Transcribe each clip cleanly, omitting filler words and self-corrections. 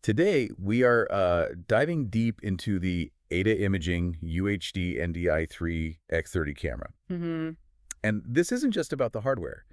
Today, we are diving deep into the AIDA Imaging UHD-NDI3-X30 camera. hmm And this isn't just about the hardware.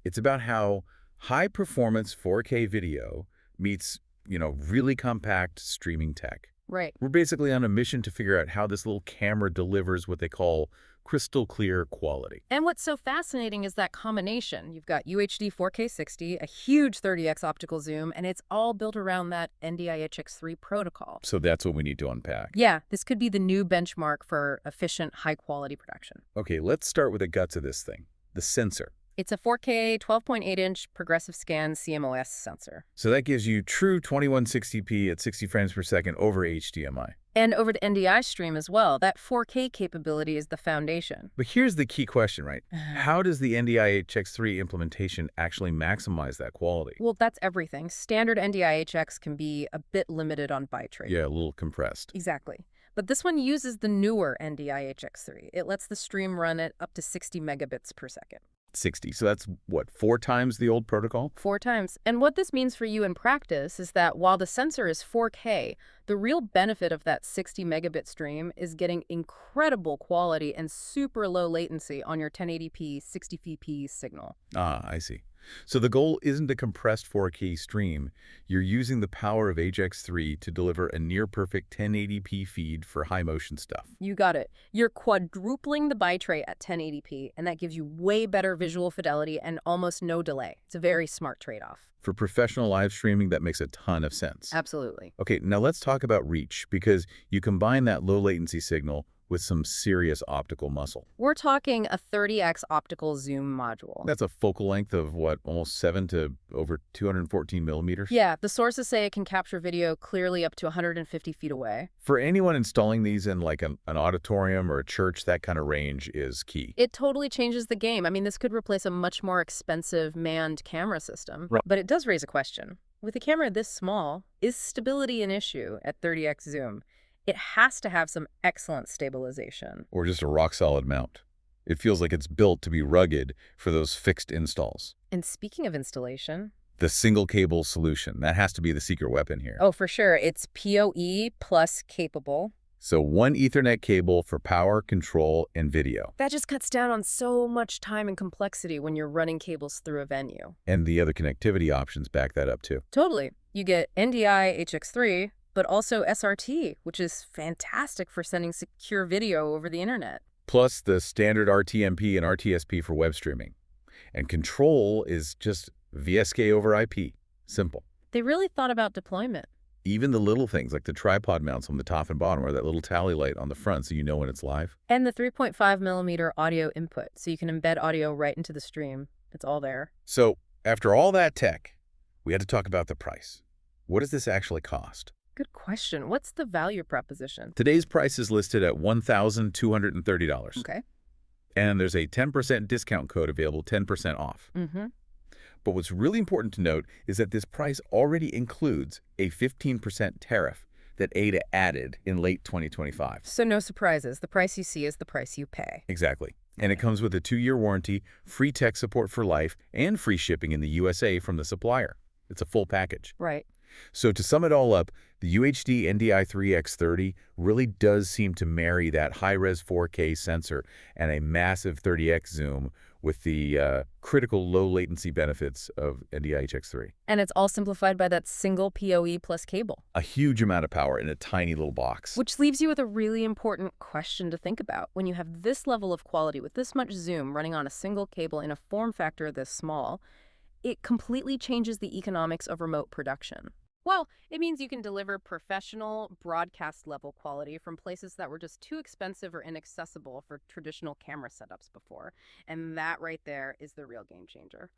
It's about how high-performance 4K video meets, really compact streaming tech. Right. We're basically on a mission to figure out how this little camera delivers what they call crystal clear quality. And what's so fascinating is that combination. You've got UHD 4K 60, a huge 30x optical zoom, and it's all built around that NDI HX3 protocol. So that's what we need to unpack. Yeah, this could be the new benchmark for efficient, high-quality production. Okay, let's start with the guts of this thing, the sensor. It's a 4K 12.8-inch progressive scan CMOS sensor. So that gives you true 2160p at 60 frames per second over HDMI. And over to NDI stream as well. That 4K capability is the foundation. But here's the key question, right? How does the NDI HX3 implementation actually maximize that quality? Well, that's everything. Standard NDI HX can be a bit limited on bitrate. Yeah, a little compressed. Exactly. But this one uses the newer NDI HX3. It lets the stream run at up to 60 megabits per second. 60. So that's, what, 4 times the old protocol? 4 times. And what this means for you in practice is that while the sensor is 4K, the real benefit of that 60 megabit stream is getting incredible quality and super low latency on your 1080p 60fps signal. Ah, I see. So the goal isn't a compressed 4K stream. You're using the power of HX3 to deliver a near-perfect 1080p feed for high-motion stuff. You got it. You're quadrupling the bitrate at 1080p, and that gives you way better visual fidelity and almost no delay. It's a very smart trade-off. For professional live streaming, that makes a ton of sense. Absolutely. Okay, now let's talk about reach, because you combine that low-latency signal with some serious optical muscle. We're talking a 30x optical zoom module. That's a focal length of, what, almost 7 to over 214 millimeters? Yeah, the sources say it can capture video clearly up to 150 feet away. For anyone installing these in like an auditorium or a church, that kind of range is key. It totally changes the game. I mean, this could replace a much more expensive manned camera system. Right. But it does raise a question. With a camera this small, is stability an issue at 30x zoom? It has to have some excellent stabilization. Or just a rock-solid mount. It feels like it's built to be rugged for those fixed installs. And speaking of installation... The single-cable solution, that has to be the secret weapon here. Oh, for sure. It's PoE plus capable. So one Ethernet cable for power, control, and video. That just cuts down on so much time and complexity when you're running cables through a venue. And the other connectivity options back that up too. Totally. You get NDI HX3, but also SRT, which is fantastic for sending secure video over the internet. Plus the standard RTMP and RTSP for web streaming. And control is just VSK over IP. Simple. They really thought about deployment. Even the little things like the tripod mounts on the top and bottom or that little tally light on the front so you know when it's live. And the 3.5 millimeter audio input, so you can embed audio right into the stream. It's all there. So after all that tech, we had to talk about the price. What does this actually cost? Good question. What's the value proposition? Today's price is listed at $1,230. Okay. And there's a 10% discount code available, 10% off. Mm-hmm. But what's really important to note is that this price already includes a 15% tariff that AIDA added in late 2025. So no surprises. The price you see is the price you pay. Exactly. And it comes with a 2-year warranty, free tech support for life, and free shipping in the USA from the supplier. It's a full package. Right. So to sum it all up, the UHD-NDI3-X30 really does seem to marry that high-res 4K sensor and a massive 30x zoom with the critical low-latency benefits of NDI HX3. And it's all simplified by that single PoE plus cable. A huge amount of power in a tiny little box. Which leaves you with a really important question to think about. When you have this level of quality with this much zoom running on a single cable in a form factor this small, it completely changes the economics of remote production. Well, it means you can deliver professional, broadcast-level quality from places that were just too expensive or inaccessible for traditional camera setups before. And that right there is the real game changer.